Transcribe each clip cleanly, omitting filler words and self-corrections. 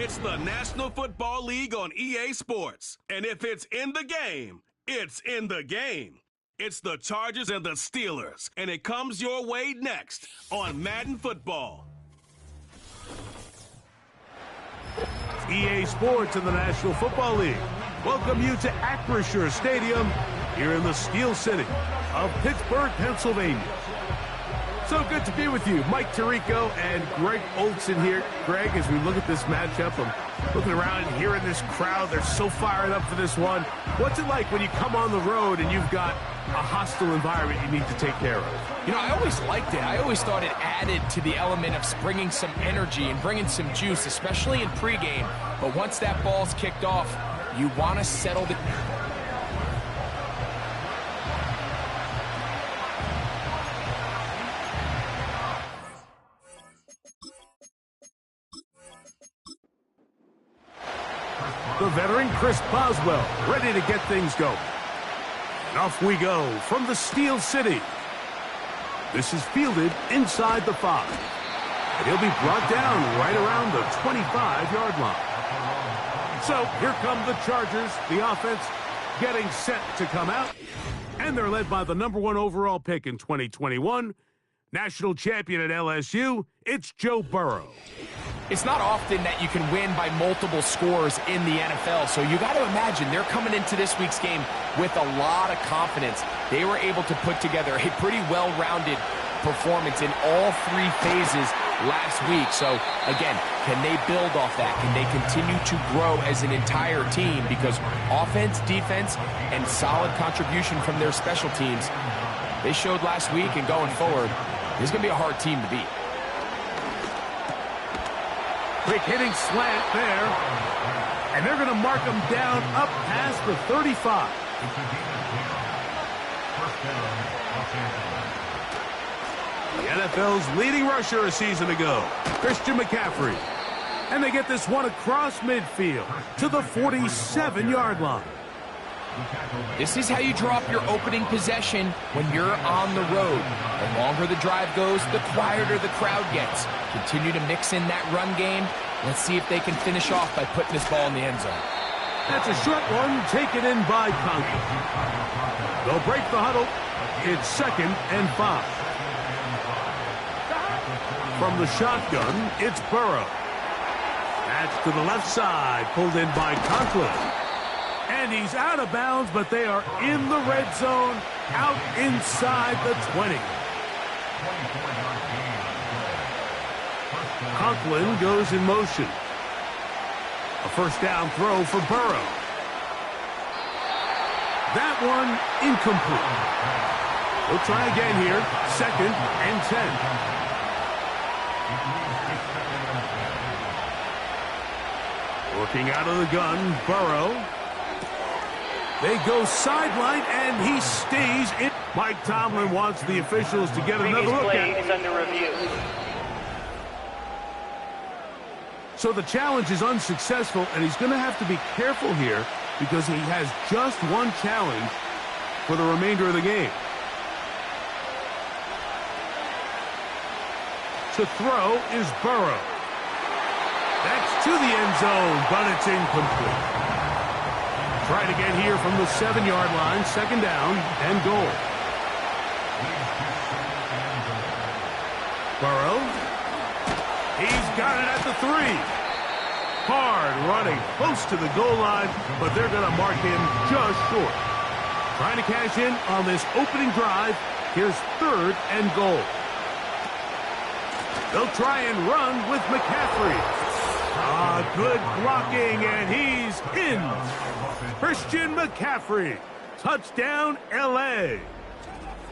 It's the National Football League on EA Sports. And if it's in the game, it's in the game. It's the Chargers and the Steelers. And it comes your way next on Madden Football. EA Sports and the National Football League welcome you to Acrisure Stadium here in the Steel City of Pittsburgh, Pennsylvania. So good to be with you. Mike Tirico and Greg Olson here. Greg, as we look at this matchup, I'm looking around and hearing this crowd. They're so fired up for this one. What's it like when you come on the road and you've got a hostile environment you need to take care of? You know, I always liked it. I always thought it added to the element of bringing some energy and bringing some juice, especially in pregame. But once that ball's kicked off, you want to settle the... The veteran Chris Boswell ready to get things going. And off we go from the Steel City. This is fielded inside the 5. And he'll be brought down right around the 25-yard line. So here come the Chargers, the offense getting set to come out. And they're led by the #1 overall pick in 2021, national champion at LSU, it's Joe Burrow. It's not often that you can win by multiple scores in the NFL, so you got to imagine they're coming into this week's game with a lot of confidence. They were able to put together a pretty well-rounded performance in all 3 phases last week. So, again, can they build off that? Can they continue to grow as an entire team? Because offense, defense, and solid contribution from their special teams, they showed last week, and going forward, this is going to be a hard team to beat. Quick hitting slant there. And they're going to mark him down up past the 35. The NFL's leading rusher a season ago, Christian McCaffrey. And they get this one across midfield to the 47-yard line. This is how you draw up your opening possession when you're on the road. The longer the drive goes, the quieter the crowd gets. Continue to mix in that run game. Let's see if they can finish off by putting this ball in the end zone. That's a short one taken in by Conklin. They'll break the huddle. It's 2nd and 5. From the shotgun, it's Burrow. That's to the left side, pulled in by Conklin. And he's out of bounds, but they are in the red zone, out inside the 20. Conklin goes in motion. A first down throw for Burrow. That one incomplete. We'll try again here, 2nd and 10. Working out of the gun, Burrow. They go sideline, and he stays in. Mike Tomlin wants the officials to get another look at it. Is under review. So the challenge is unsuccessful, and he's going to have to be careful here because he has just one challenge for the remainder of the game. To throw is Burrow. That's to the end zone, but it's incomplete. Try it again here from the 7-yard line, 2nd down and goal. Burrow. He's got it at the 3. Hard running close to the goal line, but they're going to mark him just short. Trying to cash in on this opening drive. Here's 3rd and goal. They'll try and run with McCaffrey. Good blocking, and he's in. Christian McCaffrey, touchdown L.A.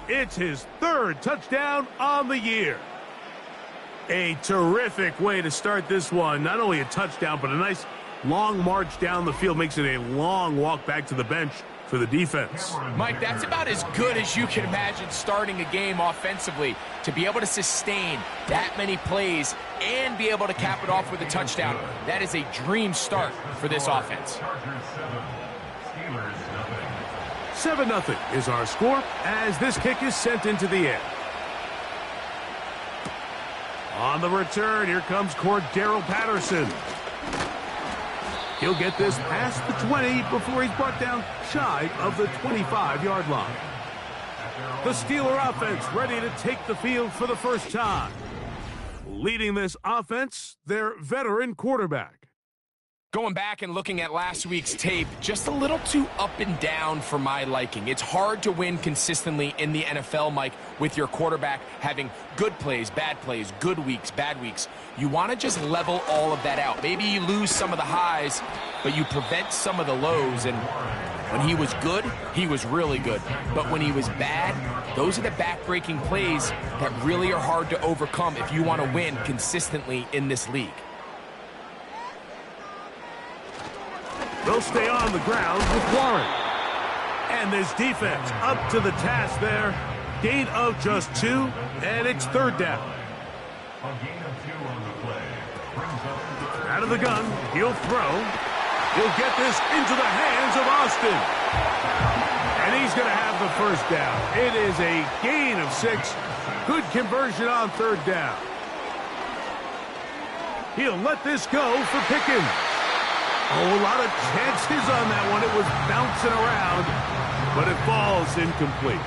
It's his 3rd touchdown on the year. A terrific way to start this one. Not only a touchdown, but a nice long march down the field. Makes it a long walk back to the bench for the defense. Mike, that's about as good as you can imagine starting a game offensively. To be able to sustain that many plays and be able to cap it off with a touchdown, that is a dream start for this offense. 7-0 is our score as this kick is sent into the air. On the return, here comes Cordero Patterson. He'll get this past the 20 before he's brought down shy of the 25-yard line. The Steeler offense ready to take the field for the first time. Leading this offense, their veteran quarterback. Going back and looking at last week's tape, just a little too up and down for my liking. It's hard to win consistently in the NFL, Mike, with your quarterback having good plays, good weeks, bad weeks. You want to just level all of that out. Maybe you lose some of the highs, but you prevent some of the lows. And when he was good, he was really good. But when he was bad, those are the back-breaking plays that really are hard to overcome if you want to win consistently in this league. They'll stay on the ground with Warren. And this defense up to the task there. Gain of just 2, and it's third down. Out of the gun, he'll throw. He'll get this into the hands of Austin. And he's going to have the first down. It is a gain of 6. Good conversion on third down. He'll let this go for Pickens. Oh, a lot of chances on that one. It was bouncing around, but it falls incomplete.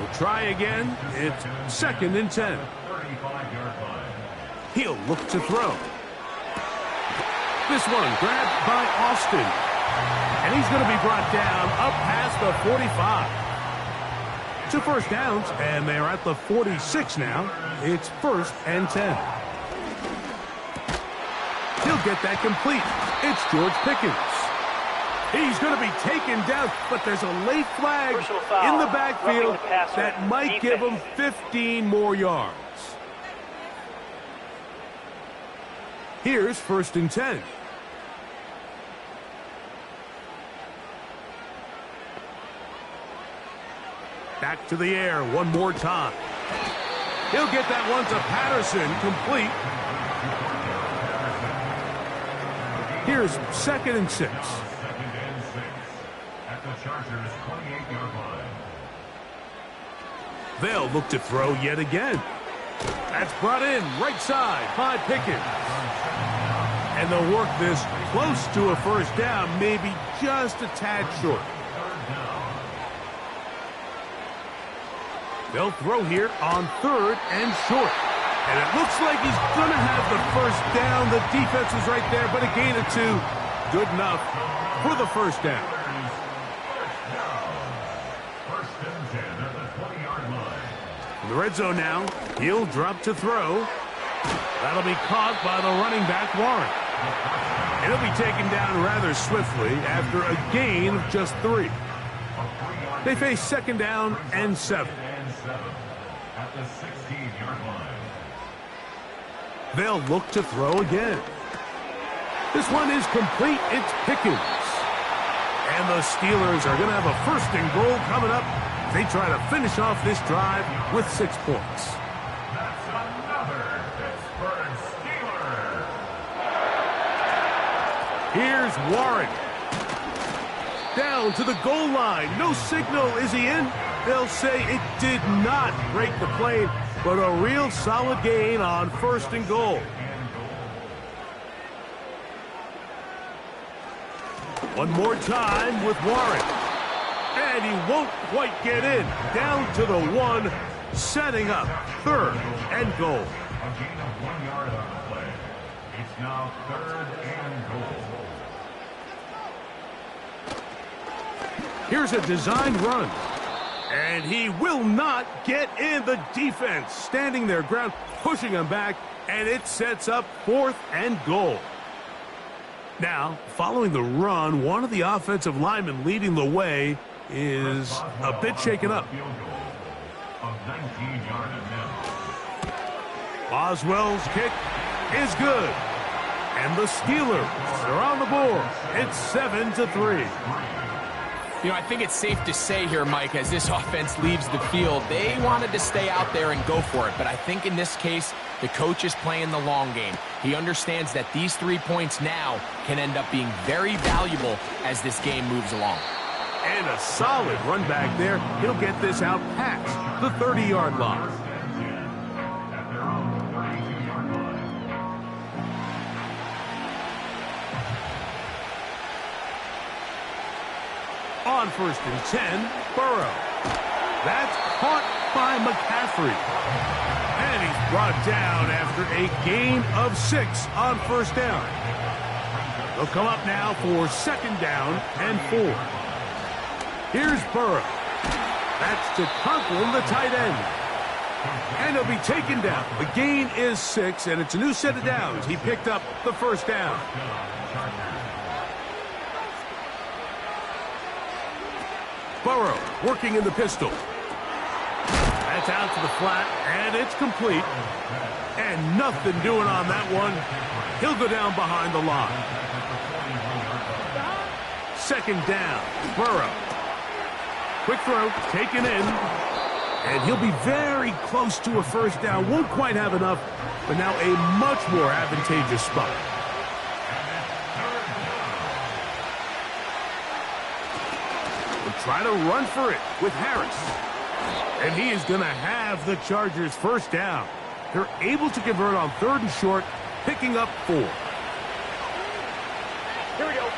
We'll try again. It's 2nd and 10. He'll look to throw. This one grabbed by Austin. And he's going to be brought down up past the 45. 2 first downs, and they're at the 46 now. It's 1st and 10. He'll get that complete. It's George Pickens. He's going to be taken down, but there's a late flag in the backfield that might give him 15 more yards. Here's 1st and 10. Back to the air one more time. He'll get that one to Patterson, complete. Here's 2nd and 6. At the Chargers' 28-yard line. They'll look to throw yet again. That's brought in right side by Pickens. And they'll work this close to a first down, maybe just a tad short. They'll throw here on 3rd and short. And it looks like he's going to have the first down. The defense was right there, but a gain of 2. Good enough for the first down. First and 10 at the 20-yard line. In the red zone now, he'll drop to throw. That'll be caught by the running back, Warren. And he'll be taken down rather swiftly after a gain of just 3. They face 2nd down and 7. At the 16-yard line. They'll look to throw again. This one is complete. It's Pickens. And the Steelers are going to have a 1st and goal coming up. They try to finish off this drive with 6 points. That's another Pittsburgh Steeler. Here's Warren. Down to the goal line. No signal. Is he in? They'll say it did not break the plane, but a real solid gain on 1st and goal. One more time with Warren. And he won't quite get in. Down to the 1, setting up 3rd and goal. A gain of 1 yard on the play. It's now 3rd and goal. Here's a designed run. And he will not get in. The defense standing their ground, pushing him back, and it sets up 4th and goal. Now, following the run, one of the offensive linemen leading the way is a bit shaken up. Boswell's kick is good. And the Steelers are on the board. It's 7-3. You know, I think it's safe to say here, Mike, as this offense leaves the field, they wanted to stay out there and go for it. But I think in this case, the coach is playing the long game. He understands that these 3 points now can end up being very valuable as this game moves along. And a solid run back there. He'll get this out past the 30-yard line. On 1st and 10, Burrow. That's caught by McCaffrey. And he's brought down after a gain of 6 on 1st down. They'll come up now for 2nd down and 4. Here's Burrow. That's to Conklin, the tight end. And he'll be taken down. The gain is 6, and it's a new set of downs. He picked up the 1st down. Burrow working in the pistol. That's out to the flat, and it's complete. And nothing doing on that one. He'll go down behind the line. 2nd down, Burrow. Quick throw, taken in. And he'll be very close to a 1st down. Won't quite have enough, but now a much more advantageous spot. We'll try to run for it with Harris. And he is going to have the Chargers' 1st down. They're able to convert on 3rd and short, picking up 4. Here we go.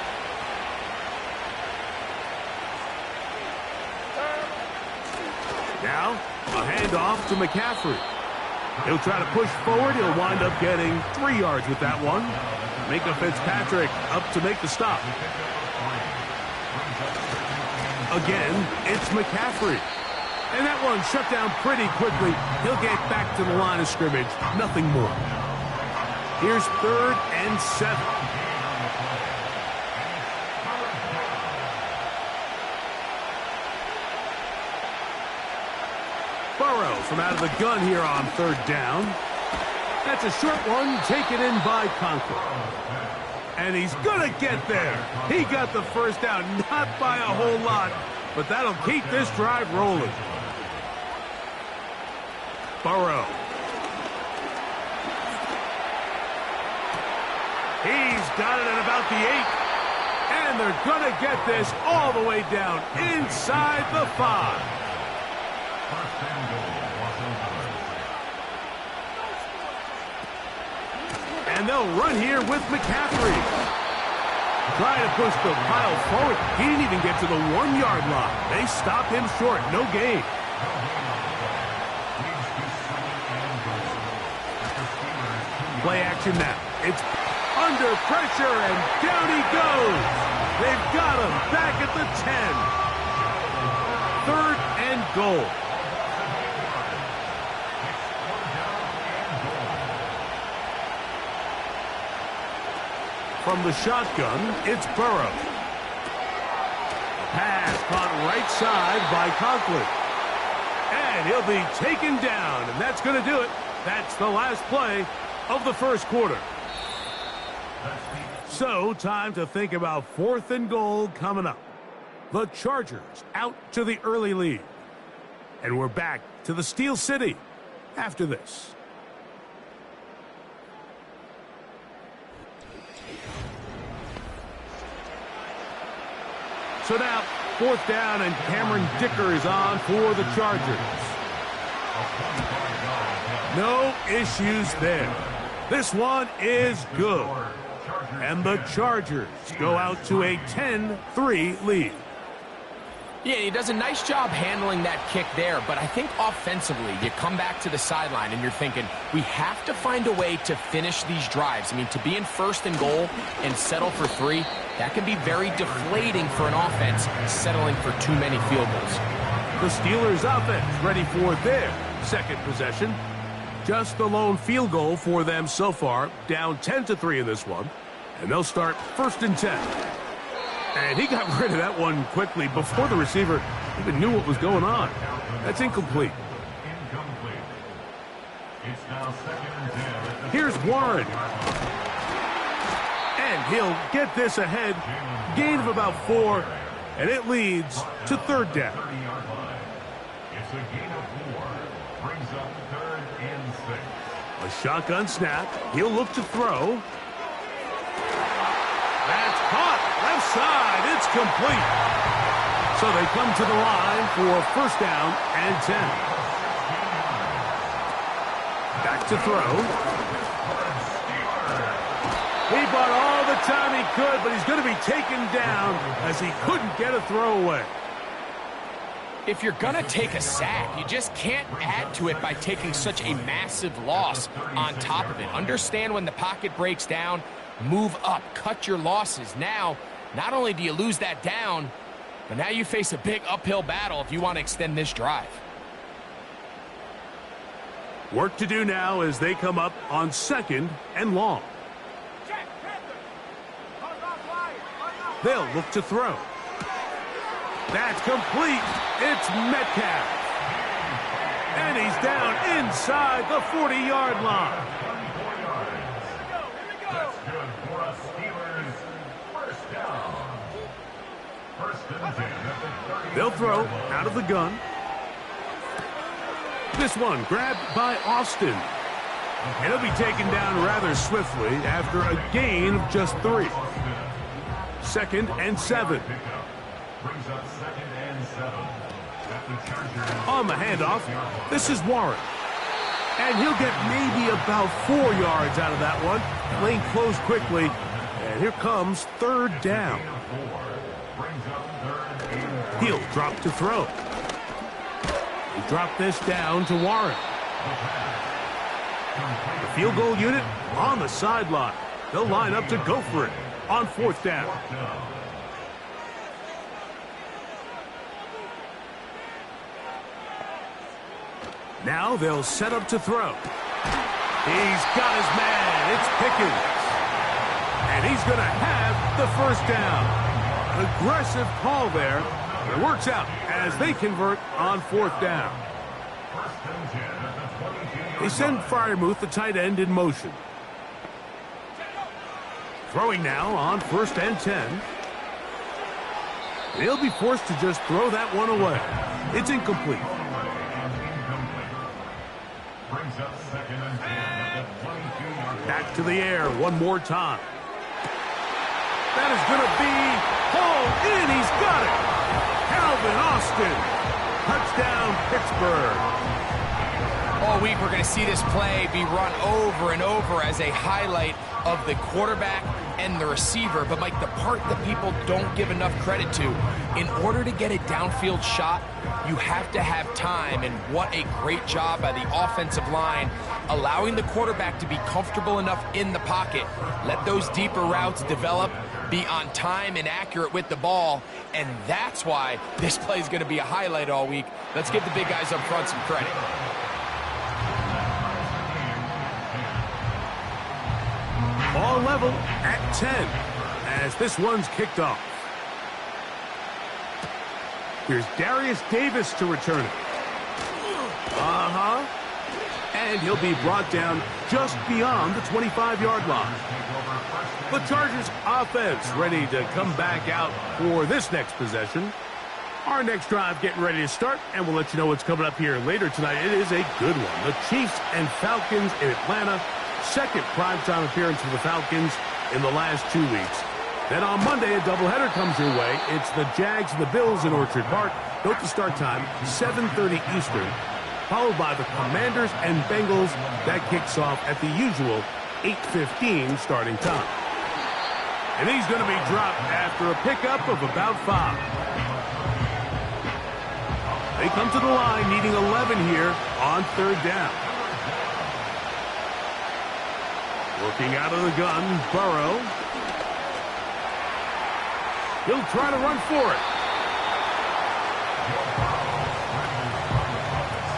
Now, a handoff to McCaffrey. He'll try to push forward. He'll wind up getting 3 yards with that one. Minka Fitzpatrick up to make the stop. Again, it's McCaffrey. And that one shut down pretty quickly. He'll get back to the line of scrimmage. Nothing more. Here's 3rd and 7. Burrow from out of the gun here on 3rd down. That's a short one taken in by Conklin. And he's going to get there. He got the 1st down, not by a whole lot, but that'll keep this drive rolling. Burrow. He's got it at about the 8. And they're going to get this all the way down inside the 5. And they'll run here with McCaffrey. Trying to push the pile forward. He didn't even get to the 1-yard line. They stop him short. No gain. Play action now. It's under pressure, and down he goes. They've got him back at the 10. 3rd and goal. From the shotgun, it's Burrow. Pass caught right side by Conklin. And he'll be taken down, and that's going to do it. That's the last play of the 1st quarter. So, time to think about 4th and goal coming up. The Chargers out to the early lead. And we're back to the Steel City after this. So now, 4th down, and Cameron Dicker is on for the Chargers. No issues there. This one is good. And the Chargers go out to a 10-3 lead. Yeah, he does a nice job handling that kick there, but I think offensively, you come back to the sideline and you're thinking, we have to find a way to finish these drives. I mean, to be in 1st and goal and settle for 3, that can be very deflating for an offense, settling for too many field goals. The Steelers offense ready for their 2nd possession. Just the lone field goal for them so far, down 10-3 in this one. And they'll start 1st and 10. And he got rid of that one quickly before the receiver even knew what was going on. That's incomplete. It's now 2nd and 10. Here's Warren. And he'll get this ahead. Gain of about 4. And it leads to 3rd down. 30-yard line. It's a gain of 4. Brings up 3rd and 6. A shotgun snap. He'll look to throw. That's caught. Left side. It's complete. So they come to the line for 1st down and 10. Back to throw. He brought all the time he could, but he's going to be taken down as he couldn't get a throwaway. If you're going to take a sack, you just can't add to it by taking such a massive loss on top of it. Understand when the pocket breaks down, move up, cut your losses. Now, not only do you lose that down, but now you face a big uphill battle if you want to extend this drive. Work to do now as they come up on 2nd and long. They'll look to throw. That's complete. It's Metcalf. And he's down inside the 40-yard line. That's good for a Steelers first down. First and 10 at the 30. They'll throw out of the gun. This one grabbed by Austin. And he'll be taken down rather swiftly after a gain of just 3. 2nd and 7. Brings up 2nd and 7. At the Chargers. On the handoff, this is Warren. And he'll get maybe about 4 yards out of that one. Lane closed quickly. And here comes 3rd down. Brings up 3rd and 4. He'll drop to throw. He dropped this down to Warren. The field goal unit on the sideline. They'll line up to go for it on 4th down. Now they'll set up to throw. He's got his man. It's Pickens. And he's going to have the 1st down. Aggressive call there. It works out as they convert on 4th down. They send Freiermuth, the tight end, in motion. Throwing now on 1st and 10. They'll be forced to just throw that one away. It's incomplete. Back to the air one more time. That is going to be hauled in. He's got it. Calvin Austin. Touchdown, Pittsburgh. All week, we're going to see this play be run over and over as a highlight of the quarterback and the receiver. But, Mike, the part that people don't give enough credit to, in order to get a downfield shot, you have to have time. And what a great job by the offensive line, allowing the quarterback to be comfortable enough in the pocket. Let those deeper routes develop, be on time and accurate with the ball. And that's why this play is going to be a highlight all week. Let's give the big guys up front some credit. Ball level at 10 as this one's kicked off. Here's Darius Davis to return it. And he'll be brought down just beyond the 25-yard line. The Chargers offense ready to come back out for this next possession. Our next drive getting ready to start, and we'll let you know what's coming up here later tonight. It is a good one. The Chiefs and Falcons in Atlanta. 2nd primetime appearance for the Falcons in the last 2 weeks. Then on Monday, a doubleheader comes your way. It's the Jags and the Bills in Orchard Park. Note the start time, 7:30 Eastern, followed by the Commanders and Bengals. That kicks off at the usual 8:15 starting time. And he's going to be dropped after a pickup of about 5. They come to the line needing 11 here on 3rd down. Working out of the gun, Burrow. He'll try to run for it.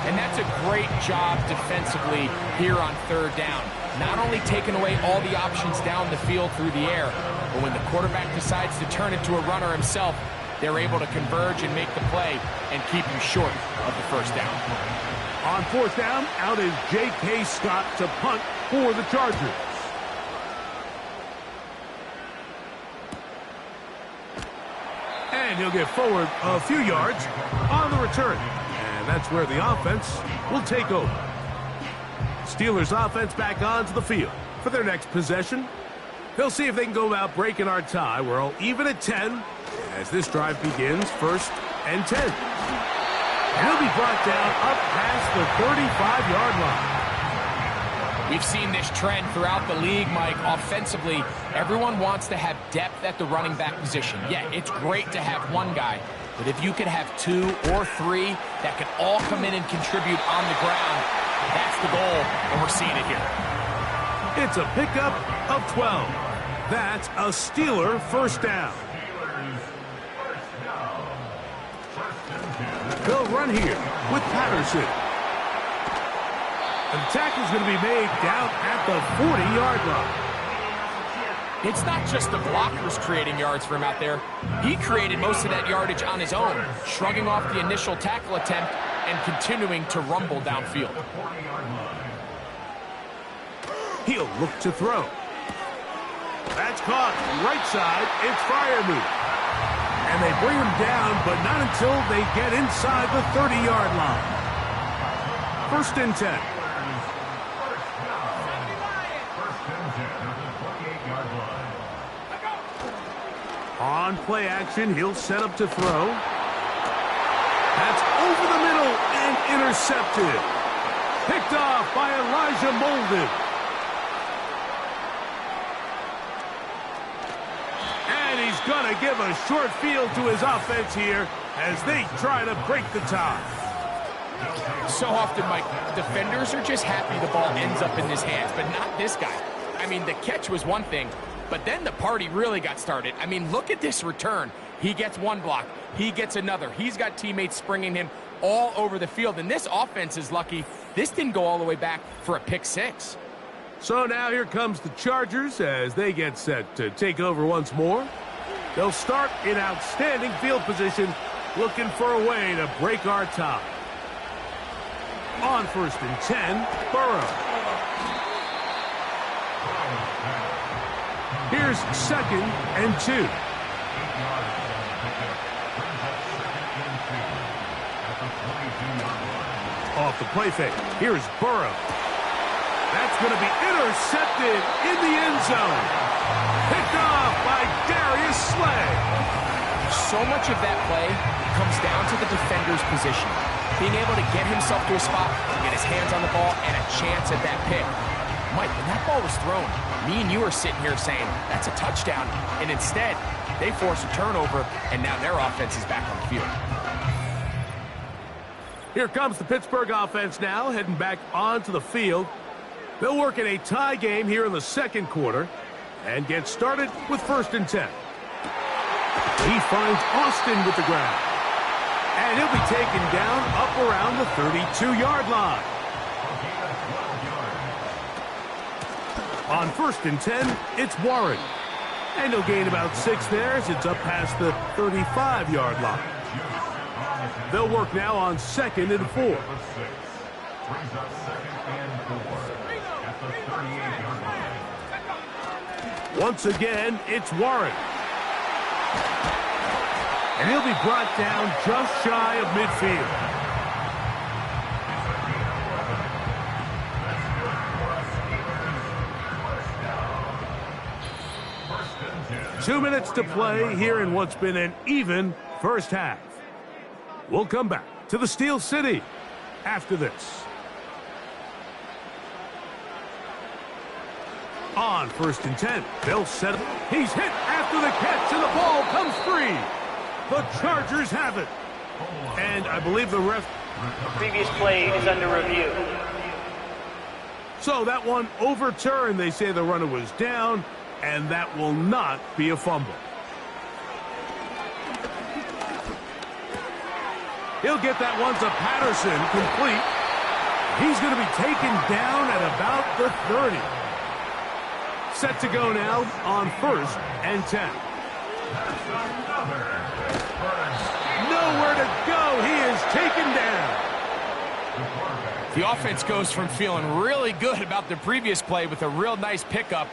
And that's a great job defensively here on 3rd down. Not only taking away all the options down the field through the air, but when the quarterback decides to turn it to a runner himself, they're able to converge and make the play and keep you short of the 1st down. On 4th down, out is J.K. Scott to punt for the Chargers. And he'll get forward a few yards on the return. And that's where the offense will take over. Steelers offense back onto the field for their next possession. They'll see if they can go about breaking our tie. We're all even at 10 as this drive begins, 1st and 10. And he'll be brought down up past the 35-yard line. We've seen this trend throughout the league, Mike. Offensively, everyone wants to have depth at the running back position. Yeah, it's great to have one guy, but if you could have 2 or 3 that can all come in and contribute on the ground, that's the goal, and we're seeing it here. It's a pickup of 12. That's a Steeler first down. They'll run here with Patterson. And the tackle's going to be made down at the 40-yard line. It's not just the blockers creating yards for him out there. He created most of that yardage on his own, shrugging off the initial tackle attempt and continuing to rumble downfield. He'll look to throw. That's caught right side. It's Freiermuth. And they bring him down, but not until they get inside the 30-yard line. First and 10. On play action, he'll set up to throw. That's over the middle and intercepted. Picked off by Elijah Molden. And he's going to give a short field to his offense here as they try to break the tie. So often, Mike, defenders are just happy the ball ends up in his hands, but not this guy. I mean, the catch was one thing, but then the party really got started. I mean, look at this return. He gets one block. He gets another. He's got teammates springing him all over the field, and this offense is lucky this didn't go all the way back for a pick 6. So now here comes the Chargers as they get set to take over once more. They'll start in outstanding field position, looking for a way to break our tie. On first and 10, Burrow. Here's second and 2. Off the play fake. Here's Burrow. That's going to be intercepted in the end zone. Picked off by Darius Slay. So much of that play comes down to the defender's position. Being able to get himself to a spot, get his hands on the ball, and a chance at that pick. Mike, when that ball was thrown, me and you are sitting here saying, that's a touchdown. And instead, they force a turnover, and now their offense is back on the field. Here comes the Pittsburgh offense now, heading back onto the field. They'll work in a tie game here in the second quarter and get started with first and 10. He finds Austin with the ground. And he'll be taken down up around the 32-yard line. On first and 10, it's Warren. And he'll gain about 6 there as it's up past the 35-yard line. They'll work now on second and 4. Once again, it's Warren. And he'll be brought down just shy of midfield. 2 minutes to play here in what's been an even first half. We'll come back to the Steel City after this. On first and 10, they'll set up. He's hit after the catch, and the ball comes free. The Chargers have it. And I believe the ref... Previous play is under review. So that one overturned. They say the runner was down, and that will not be a fumble. He'll get that one to Patterson, complete. He's going to be taken down at about the 30. Set to go now on first and 10. Nowhere to go. He is taken down. The offense goes from feeling really good about the previous play with a real nice pickup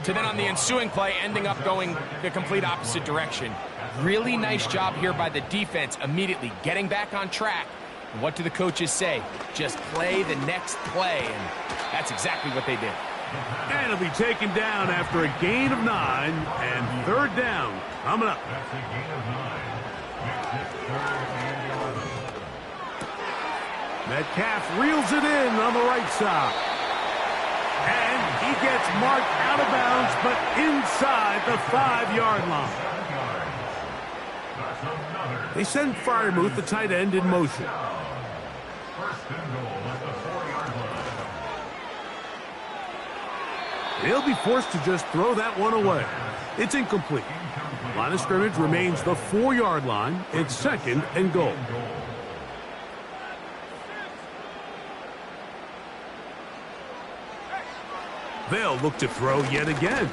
to then on the ensuing play ending up going the complete opposite direction. Really nice job here by the defense immediately getting back on track. And what do the coaches say? Just play the next play, and that's exactly what they did. And he'll be taken down after a gain of 9 and third down coming up. Metcalf reels it in on the right side. gets marked out of bounds, but inside the 5-yard line. They send Freiermuth, the tight end, in motion. First and goal at the 4-yard line. They'll be forced to just throw that one away. It's incomplete. Line of scrimmage remains the 4-yard line. It's second and goal. They'll look to throw yet again.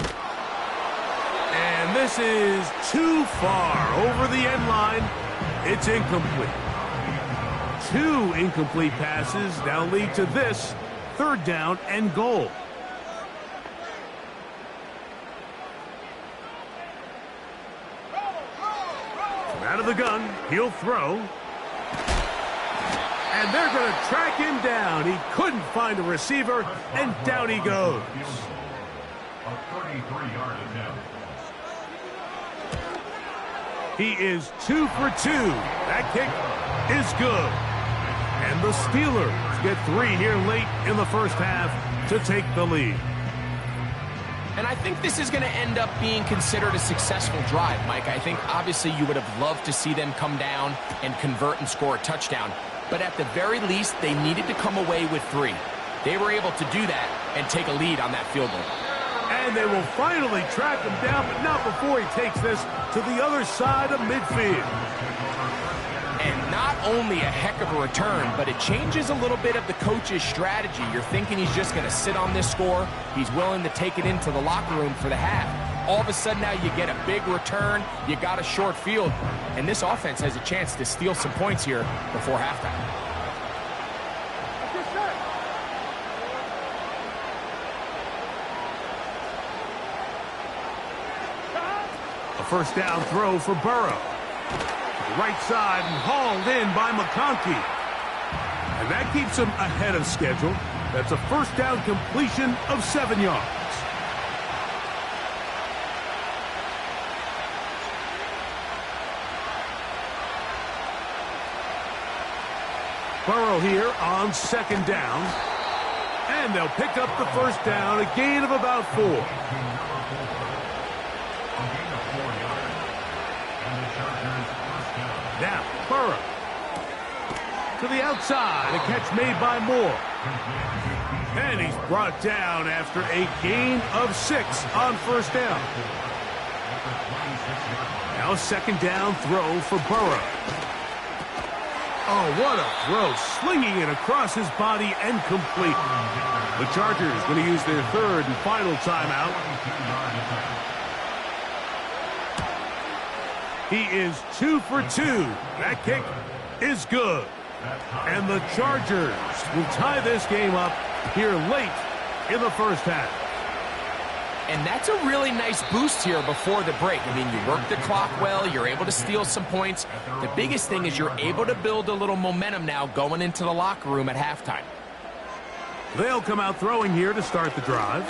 And this is too far over the end line. It's incomplete. 2 incomplete passes now lead to this third down and goal. From out of the gun, he'll throw. And they're going to track him down. He couldn't find a receiver, and down he goes. A 33-yard attempt. He is 2 for 2. That kick is good. And the Steelers get 3 here late in the first half to take the lead. And I think this is going to end up being considered a successful drive, Mike. I think obviously you would have loved to see them come down and convert and score a touchdown. But at the very least, they needed to come away with 3. They were able to do that and take a lead on that field goal. And they will finally track him down, but not before he takes this to the other side of midfield. And not only a heck of a return, but it changes a little bit of the coach's strategy. You're thinking he's just going to sit on this score. He's willing to take it into the locker room for the half. All of a sudden now you get a big return, you got a short field, and this offense has a chance to steal some points here before halftime. A first down throw for Burrow. To the right side and hauled in by McConkey. And that keeps him ahead of schedule. That's a first down completion of 7 yards. Burrow here on second down. And they'll pick up the first down, a gain of about 4. Now, Burrow. To the outside, a catch made by Moore. And he's brought down after a gain of 6 on first down. Now second down throw for Burrow. Oh, what a throw. Slinging it across his body and complete. The Chargers going to use their third and final timeout. He is 2 for 2. That kick is good. And the Chargers will tie this game up here late in the first half. And that's a really nice boost here before the break. I mean, you work the clock well, you're able to steal some points. The biggest thing is you're able to build a little momentum now going into the locker room at halftime. They'll come out throwing here to start the drive.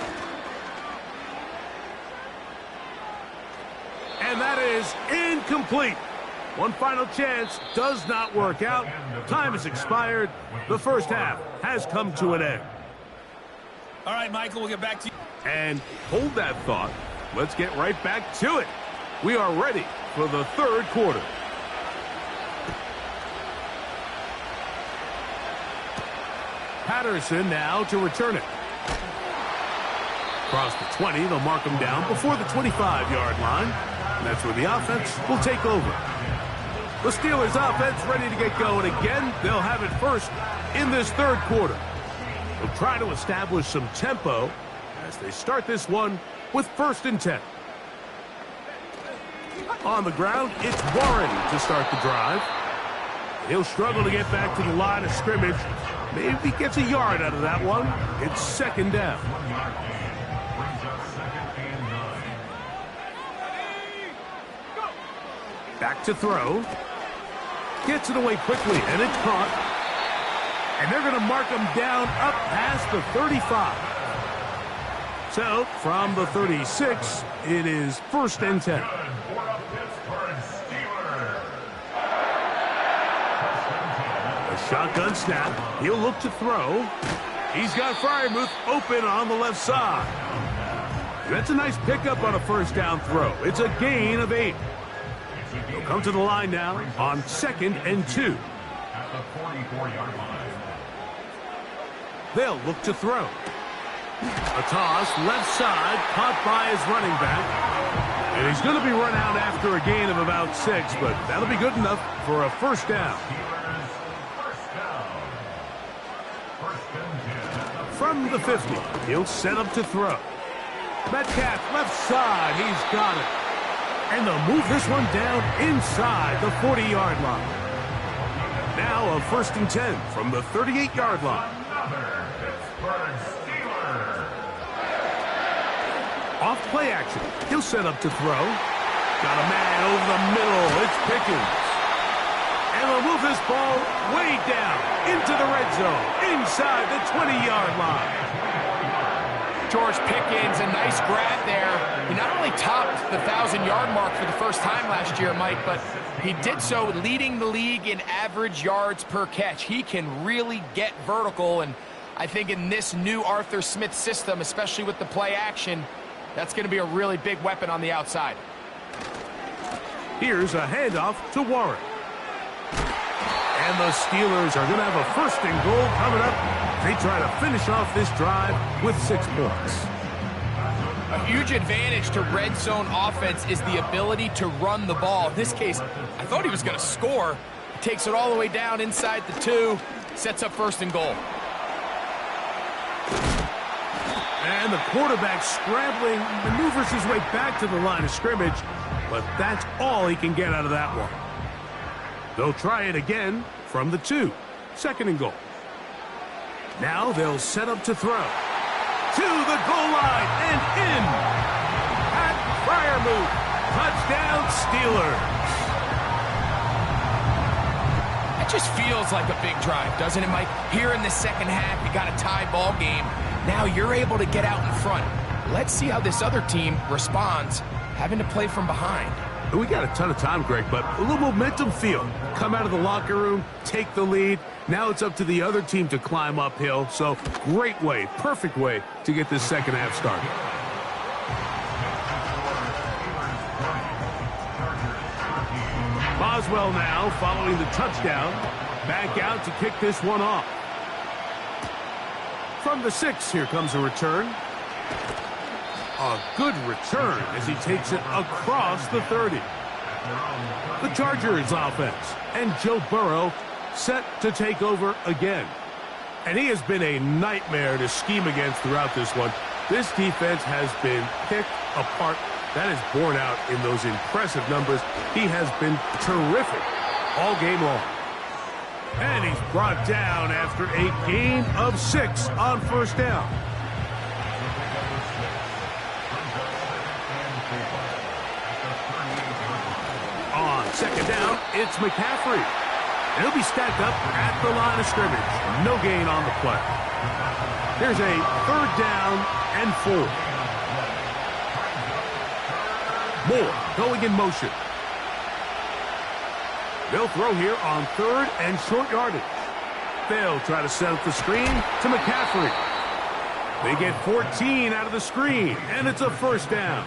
And that is incomplete. One final chance does not work out. Time has expired. The first half has come to an end. All right, Michael, we'll get back to you. And hold that thought. Let's get right back to it. We are ready for the third quarter. Patterson now to return it. Across the 20, they'll mark him down before the 25-yard line. And that's where the offense will take over. The Steelers offense ready to get going again. They'll have it first in this third quarter. They'll try to establish some tempo as they start this one with 1st and 10. On the ground, it's Warren to start the drive. He'll struggle to get back to the line of scrimmage. Maybe he gets a yard out of that one. It's second down. Back to throw. Gets it away quickly, and it's caught. And they're going to mark him down up past the 35. So, from the 36, it is 1st and 10. A shotgun snap. He'll look to throw. He's got Fryermuth open on the left side. That's a nice pickup on a first down throw. It's a gain of 8. They'll come to the line now on 2nd and 2. At the 44-yard line. They'll look to throw. A toss, left side, caught by his running back. And he's going to be run out after a gain of about 6, but that'll be good enough for a first down. From the 50, he'll set up to throw. Metcalf, left side, he's got it. And they'll move this one down inside the 40-yard line. Now a 1st and 10 from the 38-yard line. Another Pittsburgh Steeler. Off play action. He'll set up to throw. Got a man over the middle. It's Pickens. And they'll move this ball way down into the red zone, inside the 20-yard line. George Pickens, a nice grab there. He not only topped the 1,000-yard mark for the first time last year, Mike, but he did so leading the league in average yards per catch. He can really get vertical, and I think in this new Arthur Smith system, especially with the play action, that's going to be a really big weapon on the outside. Here's a handoff to Warren. And the Steelers are going to have a 1st and goal coming up. They try to finish off this drive with 6 points. A huge advantage to red zone offense is the ability to run the ball. In this case, I thought he was going to score. He takes it all the way down inside the 2, sets up 1st and goal. And the quarterback scrambling, maneuvers his way back to the line of scrimmage, but that's all he can get out of that one. They'll try it again from the 2, 2nd and goal. Now they'll set up to throw. To the goal line and in. Pat Fryermuth. Touchdown Steelers. That just feels like a big drive, doesn't it, Mike? Here in the second half, you got a tie ball game. Now you're able to get out in front. Let's see how this other team responds, having to play from behind. We got a ton of time, Greg, but a little momentum feel. Come out of the locker room, take the lead. Now it's up to the other team to climb uphill. So great way, perfect way to get this second half started. Boswell now following the touchdown. Back out to kick this one off. From the 6, here comes a return. A good return as he takes it across the 30. The Chargers offense and Joe Burrow set to take over again. And he has been a nightmare to scheme against throughout this one. This defense has been picked apart. That is borne out in those impressive numbers. He has been terrific all game long. And he's brought down after a gain of 6 on 1st down. On 2nd down, it's McCaffrey. He'll be stacked up at the line of scrimmage. No gain on the play. Here's a 3rd down and 4. Moore going in motion. They'll throw here on 3rd and short yardage. They'll try to set up the screen to McCaffrey. They get 14 out of the screen, and it's a 1st down.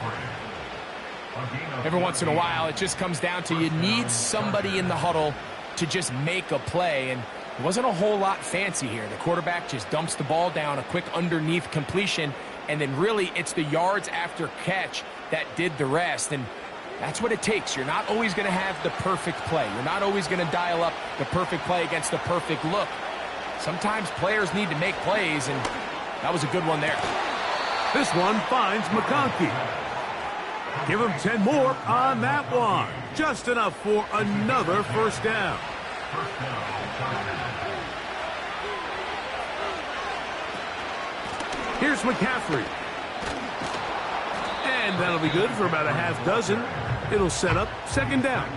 Every once in a while, it just comes down to you need somebody in the huddle to just make a play, and it wasn't a whole lot fancy here. The quarterback just dumps the ball down, a quick underneath completion, and then really it's the yards after catch that did the rest, and that's what it takes. You're not always going to have the perfect play. You're not always going to dial up the perfect play against the perfect look. Sometimes players need to make plays, and that was a good one there. This one finds McConkey. Give him 10 more on that one. Just enough for another 1st down. Here's McCaffrey. And that'll be good for about a half dozen. It'll set up 2nd down.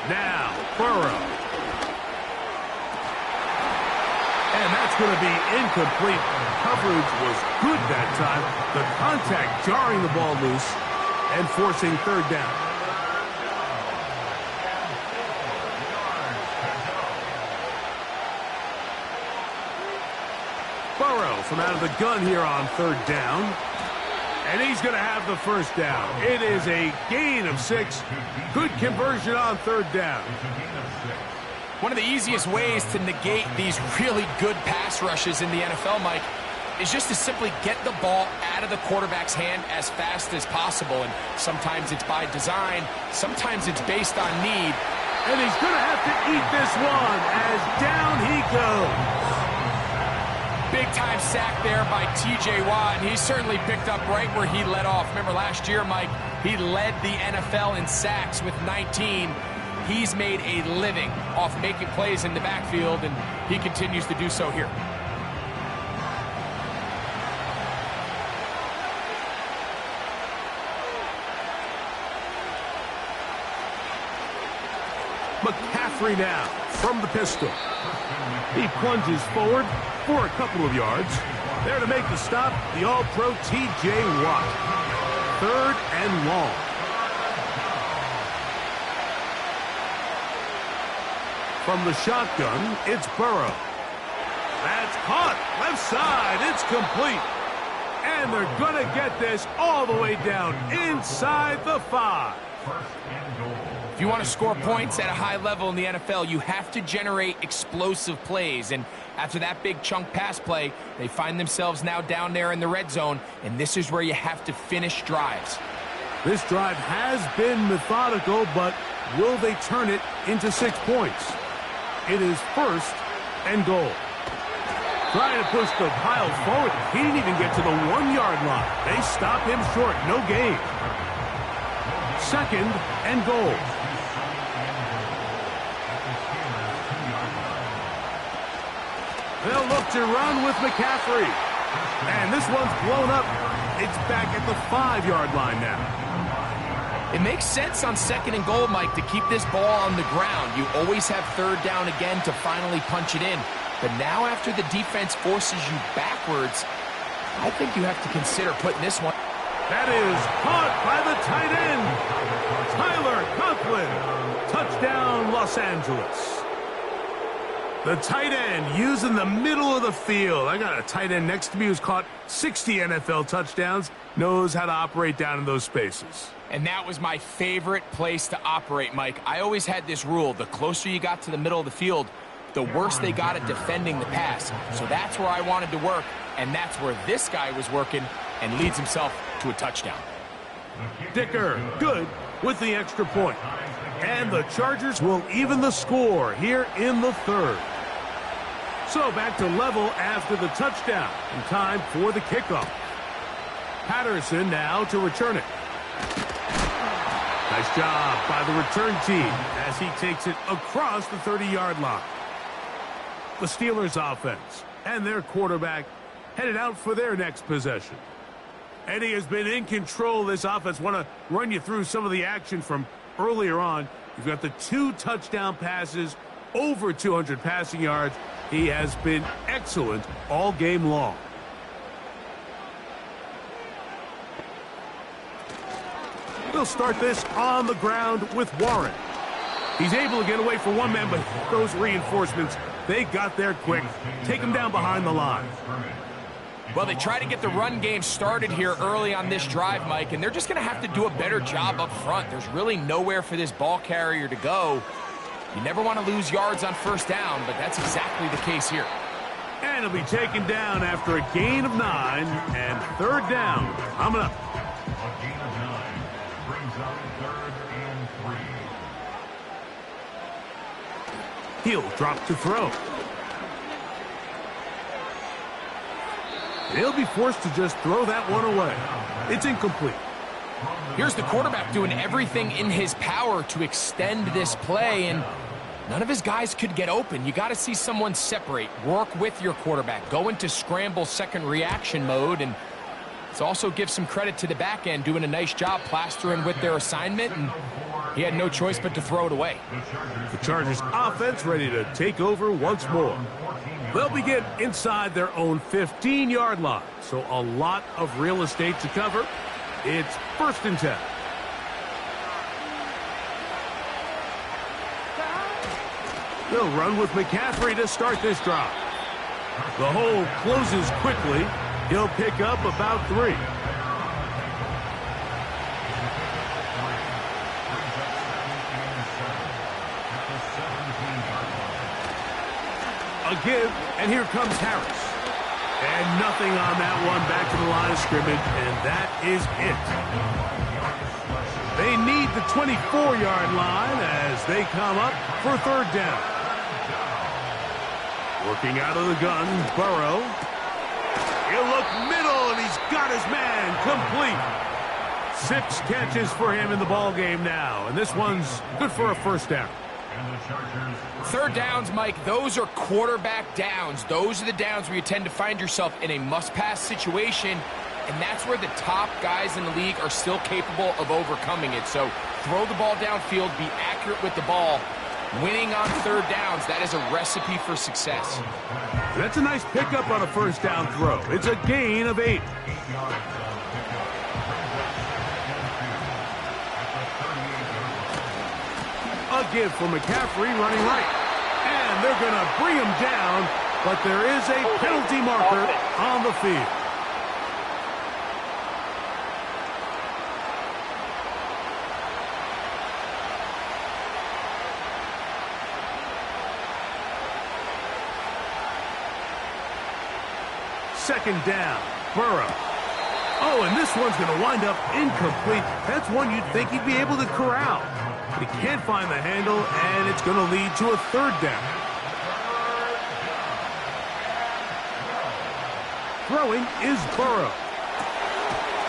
Now, Burrow. And that's going to be incomplete. Coverage was good that time. The contact jarring the ball loose and forcing 3rd down. from out of the gun here on third down. And he's going to have the first down. It is a gain of 6. Good conversion on third down. One of the easiest ways to negate these really good pass rushes in the NFL, Mike, is just to simply get the ball out of the quarterback's hand as fast as possible. And sometimes it's by design, sometimes it's based on need. And he's going to have to eat this one as down he goes. Big-time sack there by T.J. Watt, and he certainly picked up right where he led off. Remember last year, Mike, he led the NFL in sacks with 19. He's made a living off making plays in the backfield, and he continues to do so here. McCaffrey now from the pistol. He plunges forward for a couple of yards. There to make the stop, the All-Pro T.J. Watt. Third and long. From the shotgun, it's Burrow. That's caught. Left side. It's complete. And they're going to get this all the way down inside the 5. If you want to score points at a high level in the NFL, you have to generate explosive plays. And after that big chunk pass play, they find themselves now down there in the red zone, and this is where you have to finish drives. This drive has been methodical, but will they turn it into 6 points? It is first and goal. Trying to push the pile forward. He didn't even get to the 1-yard line. They stop him short. No gain. Second and goal. They'll look to run with McCaffrey. And this one's blown up. It's back at the 5-yard line now. It makes sense on second and goal, Mike, to keep this ball on the ground. You always have third down again to finally punch it in. But now after the defense forces you backwards, I think you have to consider putting this one. That is caught by the tight end, Tyler Conklin. Touchdown, Los Angeles. The tight end using the middle of the field. I got a tight end next to me who's caught 60 NFL touchdowns, knows how to operate down in those spaces. And that was my favorite place to operate, Mike. I always had this rule: the closer you got to the middle of the field, the worse they got at defending the pass. So that's where I wanted to work, and that's where this guy was working and leads himself to a touchdown. Dicker, good with the extra point. And the Chargers will even the score here in the third. So back to level after the touchdown, and time for the kickoff. Patterson now to return it. Nice job by the return team as he takes it across the 30-yard line. The Steelers offense and their quarterback headed out for their next possession. And he has been in control of this offense. Want to run you through some of the action from earlier on. You've got the 2 touchdown passes, over 200 passing yards. He has been excellent all game long. They'll start this on the ground with Warren. He's able to get away for one man, but those reinforcements, they got there quick. Take him down behind the line. Well, they try to get the run game started here early on this drive, Mike, and they're just going to have to do a better job up front. There's really nowhere for this ball carrier to go. You never want to lose yards on first down, but that's exactly the case here. And he'll be taken down after a gain of 9 and third down. Coming up. A gain of 9 brings up 3rd and 3. He'll drop to throw. They'll be forced to just throw that one away. It's incomplete. Here's the quarterback doing everything in his power to extend this play, and none of his guys could get open. You got to see someone separate, work with your quarterback, go into scramble second reaction mode, and let's also give some credit to the back end doing a nice job plastering with their assignment, and he had no choice but to throw it away. The Chargers offense ready to take over once more. They'll begin inside their own 15-yard line, so a lot of real estate to cover. It's 1st and 10. They'll run with McCaffrey to start this drive. The hole closes quickly. He'll pick up about 3. A give, and here comes Harris. And nothing on that one, back to the line of scrimmage, and that is it. They need the 24-yard line as they come up for 3rd down. Working out of the gun, Burrow. He'll look middle, and he's got his man complete. 6 catches for him in the ball game now, and this one's good for a 1st down. 3rd downs, Mike, those are quarterback downs. Those are the downs where you tend to find yourself in a must-pass situation, and that's where the top guys in the league are still capable of overcoming it. So throw the ball downfield, be accurate with the ball. Winning on 3rd downs, that is a recipe for success. That's a nice pickup on a 1st down throw. It's a gain of 8. A give for McCaffrey running right. And they're going to bring him down, but there is a penalty marker on the field. Second down, Burrow. Oh, and this one's going to wind up incomplete. That's one you'd think he'd be able to corral. But he can't find the handle, and it's going to lead to a 3rd down. Throwing is Burrow.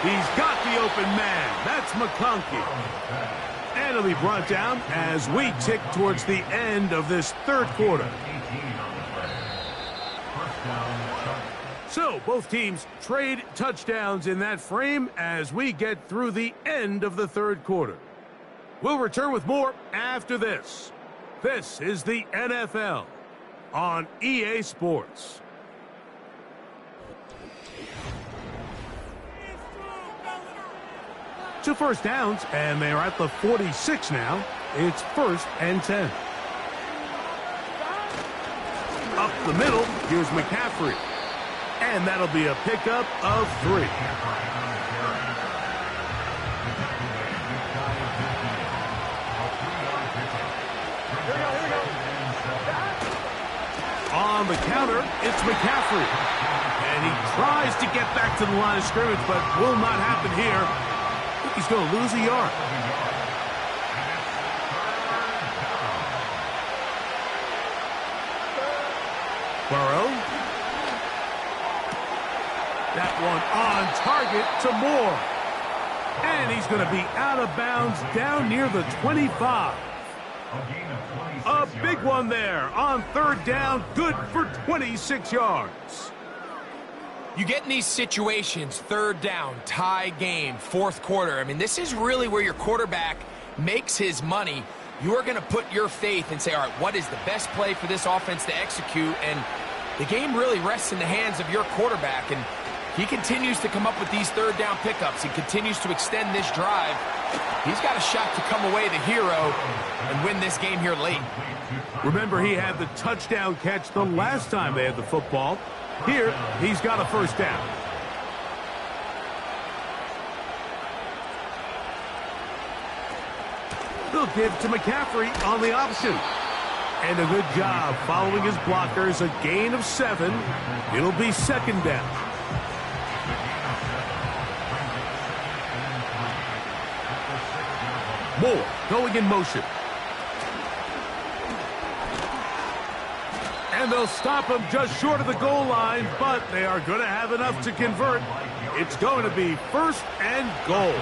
He's got the open man. That's McConkey. And he'll be brought down as we tick towards the end of this 3rd quarter. So, both teams trade touchdowns in that frame as we get through the end of the 3rd quarter. We'll return with more after this. This is the NFL on EA Sports. Two 1st downs, and they're at the 46 now. It's 1st and 10. Up the middle, here's McCaffrey. And that'll be a pickup of 3. On the counter, it's McCaffrey. And he tries to get back to the line of scrimmage, but will not happen here. I think he's going to lose a yard. Burrow. That one on target to Moore. And he's going to be out of bounds down near the 25. A big one there on 3rd down, good for 26 yards. You get in these situations, 3rd down, tie game, 4th quarter. I mean, this is really where your quarterback makes his money. You are going to put your faith and say, all right, what is the best play for this offense to execute? And the game really rests in the hands of your quarterback. And he continues to come up with these 3rd down pickups. He continues to extend this drive. He's got a shot to come away the hero and win this game here late. Remember, he had the touchdown catch the last time they had the football. Here, he's got a 1st down. They'll give to McCaffrey on the option. And a good job following his blockers. A gain of 7. It'll be 2nd down. Moore going in motion. And they'll stop him just short of the goal line, but they are going to have enough to convert. It's going to be 1st and goal.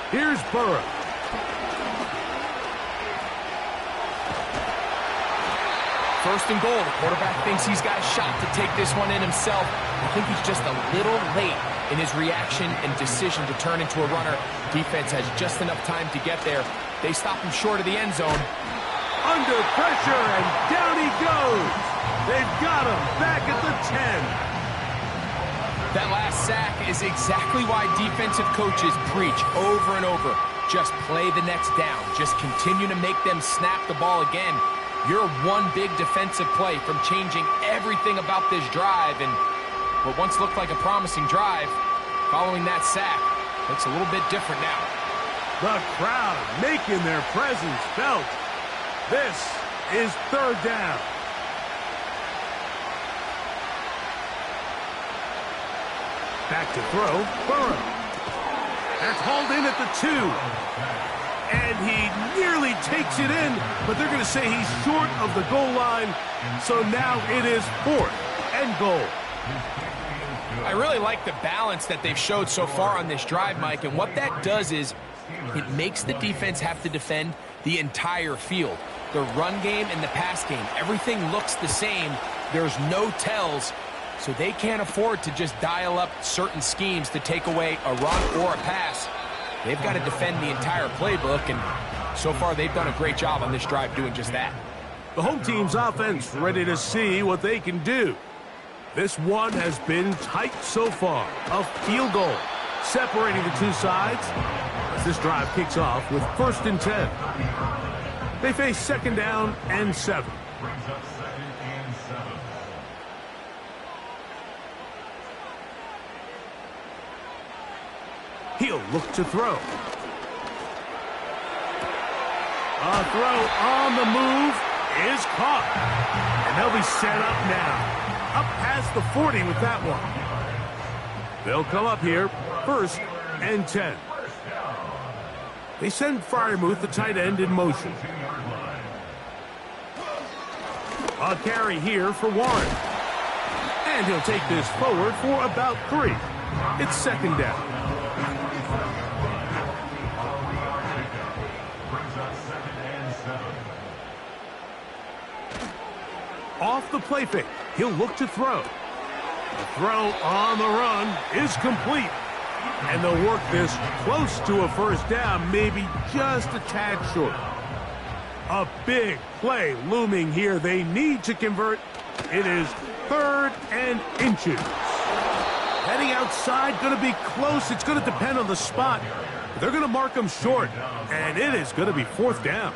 Here's Burrow. First and goal. The quarterback thinks he's got a shot to take this one in himself. I think he's just a little late in his reaction and decision to turn into a runner. Defense has just enough time to get there. They stop him short of the end zone. Under pressure, and down he goes. They've got him back at the 10. That last sack is exactly why defensive coaches preach over and over. just play the next down. Just continue to make them snap the ball again. You're one big defensive play from changing everything about this drive, and what once looked like a promising drive, following that sack, looks a little bit different now. The crowd making their presence felt. This is third down. Back to throw, Burrow. That's hauled in at the 2. And he nearly takes it in, but they're going to say he's short of the goal line. So now it is 4th and goal. I really like the balance that they've showed so far on this drive, Mike, and what that does is it makes the defense have to defend the entire field. The run game and the pass game, everything looks the same. There's no tells, so they can't afford to just dial up certain schemes to take away a run or a pass. They've got to defend the entire playbook, and so far they've done a great job on this drive doing just that. The home team's offense ready to see what they can do. This one has been tight so far. A field goal separating the two sides as this drive kicks off with 1st and 10. They face 2nd down and 7. He'll look to throw. A throw on the move is caught. And they'll be set up now. Up past the 40 with that one. They'll come up here, 1st and 10. They send Fryermuth, the tight end, in motion. A carry here for Warren. And he'll take this forward for about 3. It's 2nd down. Off the play fake, he'll look to throw. The throw on the run is complete. And they'll work this close to a 1st down, maybe just a tad short. A big play looming here. They need to convert. It is 3rd and inches. Heading outside, going to be close. It's going to depend on the spot. They're going to mark them short, and it is going to be 4th down.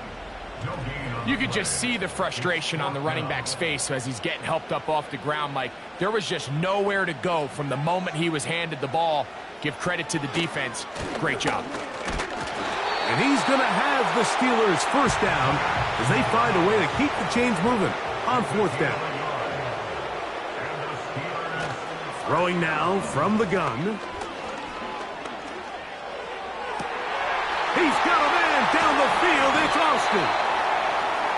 You could just see the frustration on the running back's face as he's getting helped up off the ground, Mike. There was just nowhere to go from the moment he was handed the ball. Give credit to the defense. Great job. And he's going to have the Steelers' 1st down as they find a way to keep the chains moving on 4th down. Throwing now from the gun. He's got a man down the field. It's Austin.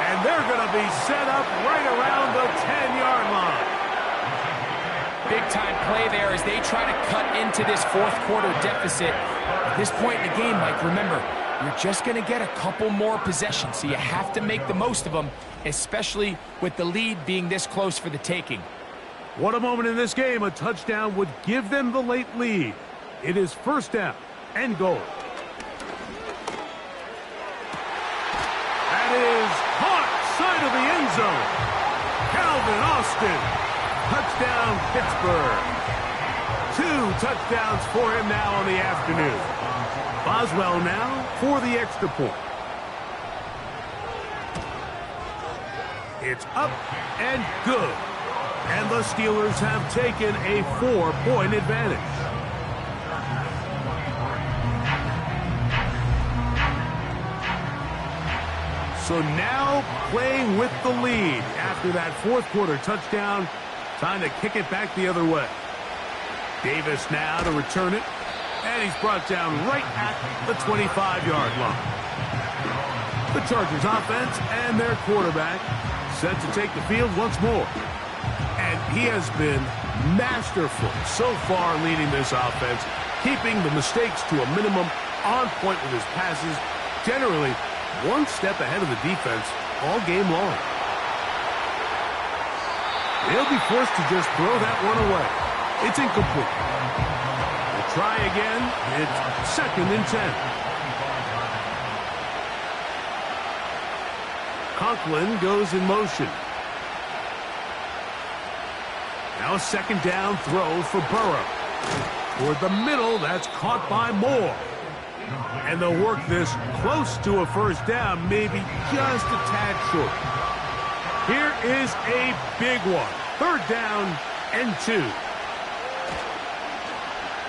And they're going to be set up right around the 10-yard line. Big-time play there as they try to cut into this 4th quarter deficit. At this point in the game, Mike, remember, you're just going to get a couple more possessions, so you have to make the most of them, especially with the lead being this close for the taking. What a moment in this game. A touchdown would give them the late lead. It is 1st down and goal. That is caught side of the end zone. Calvin Austin. Touchdown, Pittsburgh. 2 touchdowns for him now on the afternoon. Boswell now for the extra point. It's up and good. And the Steelers have taken a 4-point advantage. So now playing with the lead after that 4th quarter touchdown. Time to kick it back the other way. Davis now to return it. And he's brought down right at the 25-yard line. The Chargers offense and their quarterback set to take the field once more. And he has been masterful so far leading this offense, keeping the mistakes to a minimum, on point with his passes, generally one step ahead of the defense all game long. They'll be forced to just throw that one away. It's incomplete. They'll try again. It's 2nd and 10. Conklin goes in motion. Now a 2nd down throw for Burrow. Toward the middle, that's caught by Moore. And they'll work this close to a first down, maybe just a tad short. Here is a big one. 3rd down and 2.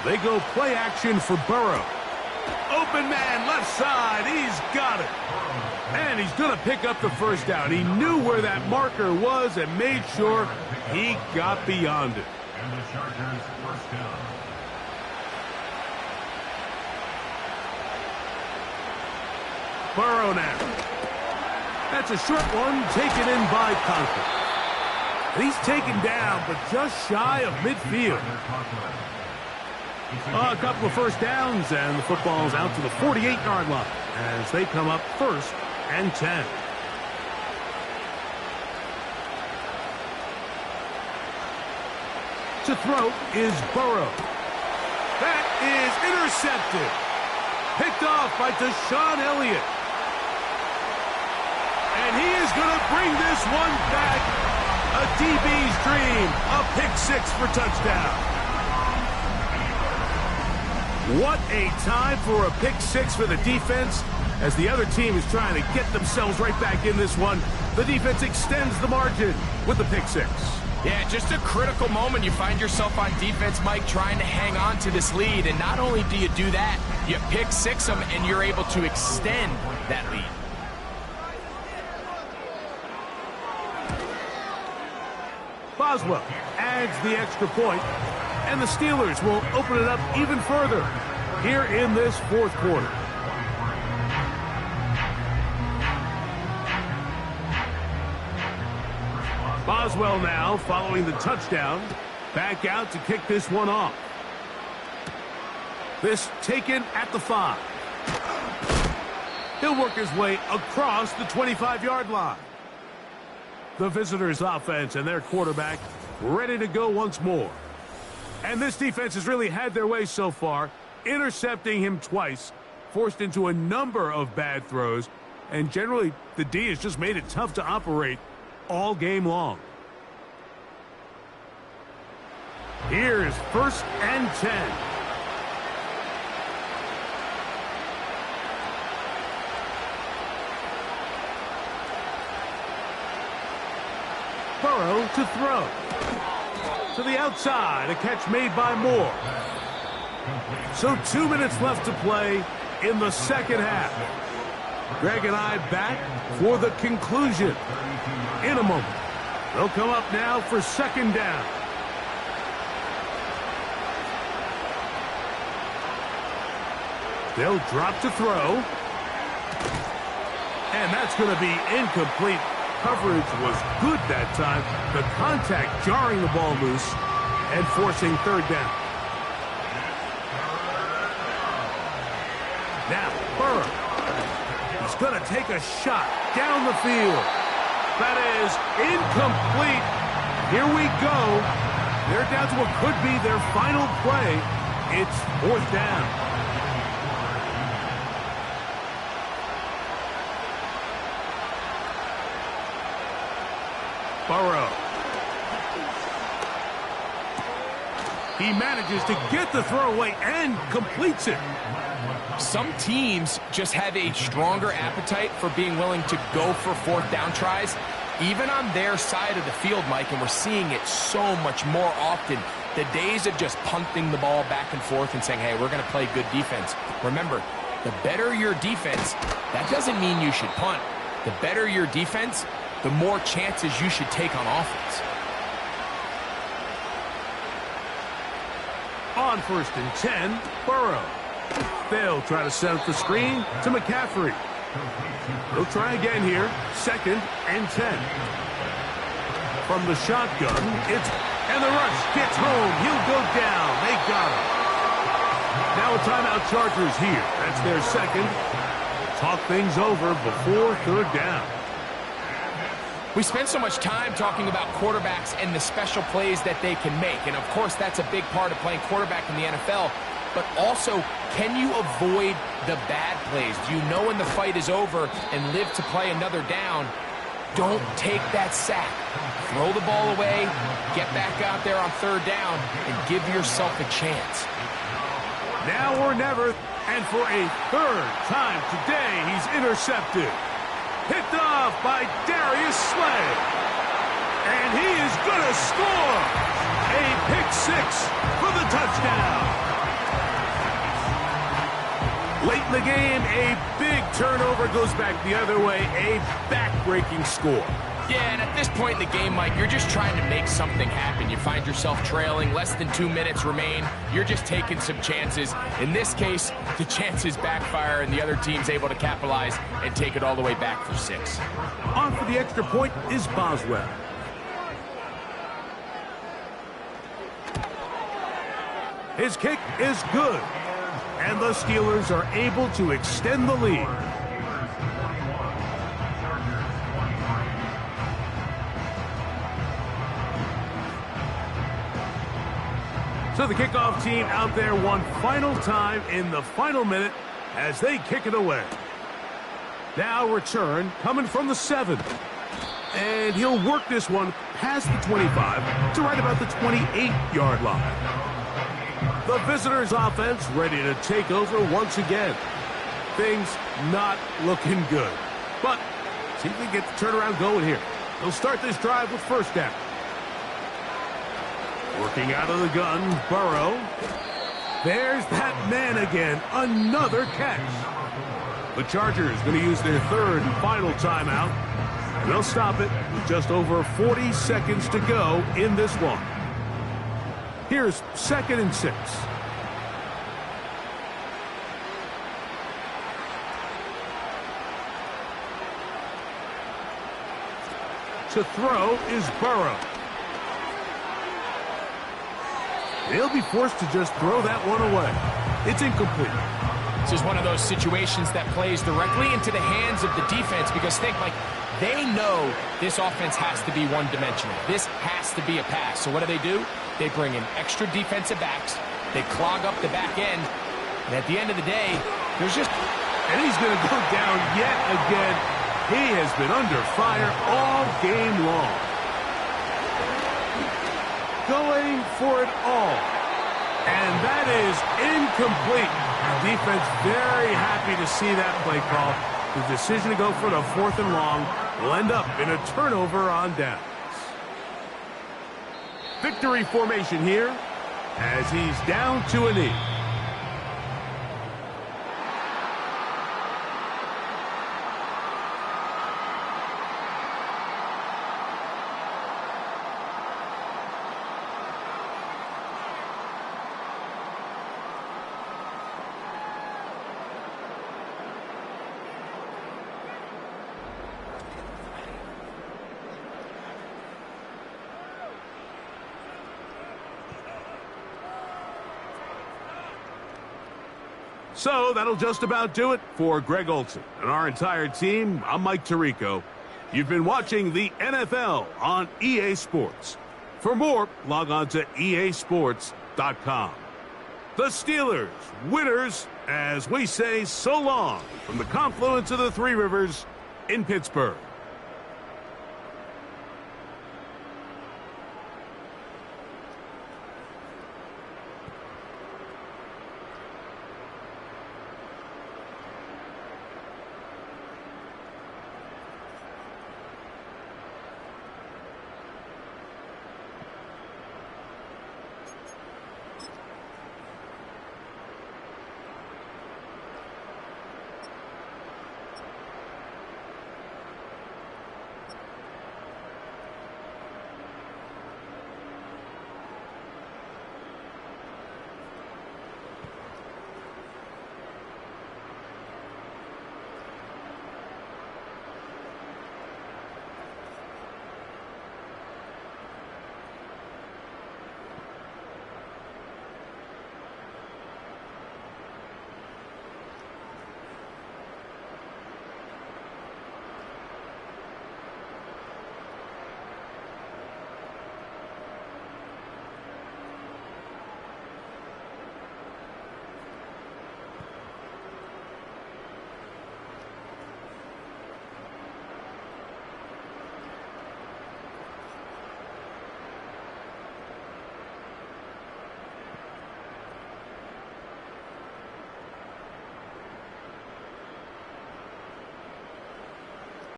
They go play action for Burrow. Open man, left side. He's got it. And he's going to pick up the first down. He knew where that marker was and made sure he got beyond it. And the Chargers first down. Burrow now. That's a short one taken in by Conklin. And he's taken down, but just shy of midfield. A couple of first downs, and the football's out to the 48-yard line as they come up 1st and 10. To throw is Burrow. That is intercepted. Picked off by Deshaun Elliott. And he is going to bring this one back. A DB's dream. A pick 6 for touchdown. What a time for a pick 6 for the defense. As the other team is trying to get themselves right back in this one, the defense extends the margin with the pick 6. Yeah, just a critical moment. You find yourself on defense, Mike, trying to hang on to this lead. And not only do you do that, you pick 6 them, and you're able to extend that lead. Boswell adds the extra point, and the Steelers will open it up even further here in this 4th quarter. Boswell now, following the touchdown, back out to kick this one off. This taken at the 5. He'll work his way across the 25-yard line. The visitors' offense and their quarterback ready to go once more. And this defense has really had their way so far, intercepting him twice, forced into a number of bad throws, and generally the D has just made it tough to operate all game long. Here's 1st and 10. Burrow to throw. To the outside, a catch made by Moore. So 2 minutes left to play in the 2nd half. Greg and I back for the conclusion in a moment. They'll come up now for 2nd down. They'll drop to throw. And that's going to be incomplete. Coverage was good that time. The contact jarring the ball loose and forcing 3rd down. Now, Burrow. He's going to take a shot down the field. That is incomplete. Here we go. They're down to what could be their final play. It's 4th down. Burrow. He manages to get the throw away and completes it. Some teams just have a stronger appetite for being willing to go for 4th down tries, even on their side of the field, Mike, and we're seeing it so much more often. The days of just punting the ball back and forth and saying, hey, we're going to play good defense. Remember, the better your defense, that doesn't mean you should punt. The better your defense, the more chances you should take on offense. On 1st and 10, Burrow. They'll try to set up the screen to McCaffrey. They'll try again here, 2nd and 10. From the shotgun, and the rush gets home. He'll go down. They got him. Now a timeout Chargers here. That's their 2nd. Talk things over before 3rd down. We spend so much time talking about quarterbacks and the special plays that they can make. And, of course, that's a big part of playing quarterback in the NFL. But also, can you avoid the bad plays? Do you know when the fight is over and live to play another down? Don't take that sack. Throw the ball away, get back out there on 3rd down, and give yourself a chance. Now or never, And for a third time today, he's intercepted. Picked off by Darius Slay. And he is going to score. A pick six for the touchdown. Late in the game, a big turnover goes back the other way. A back-breaking score. Yeah, and at this point in the game, Mike, you're just trying to make something happen. You find yourself trailing, less than 2 minutes remain. You're just taking some chances. In this case, the chances backfire, and the other team's able to capitalize and take it all the way back for 6. On for the extra point is Boswell. His kick is good, and the Steelers are able to extend the lead. So the kickoff team out there one final time in the final minute as they kick it away. Now return coming from the 7. And he'll work this one past the 25 to right about the 28-yard line. The visitors' offense ready to take over once again. Things not looking good. But see if they get the turnaround going here. They'll start this drive with first down. Working out of the gun, Burrow. There's that man again. Another catch. The Chargers going to use their third and final timeout. And they'll stop it with just over 40 seconds to go in this one. Here's 2nd and 6. To throw is Burrow. They'll be forced to just throw that one away. It's incomplete. This is one of those situations that plays directly into the hands of the defense because think, like, they know this offense has to be one-dimensional. This has to be a pass. So what do? They bring in extra defensive backs. They clog up the back end. And at the end of the day, there's just... And he's going to go down yet again. He has been under fire all game long. Going for it all. And that is incomplete. The defense very happy to see that play call. The decision to go for the 4th and long will end up in a turnover on downs. Victory formation here as he's down to a knee. So that'll just about do it for Greg Olson and our entire team. I'm Mike Tirico. You've been watching the NFL on EA Sports. For more, log on to easports.com. The Steelers, winners, as we say so long from the confluence of the Three Rivers in Pittsburgh.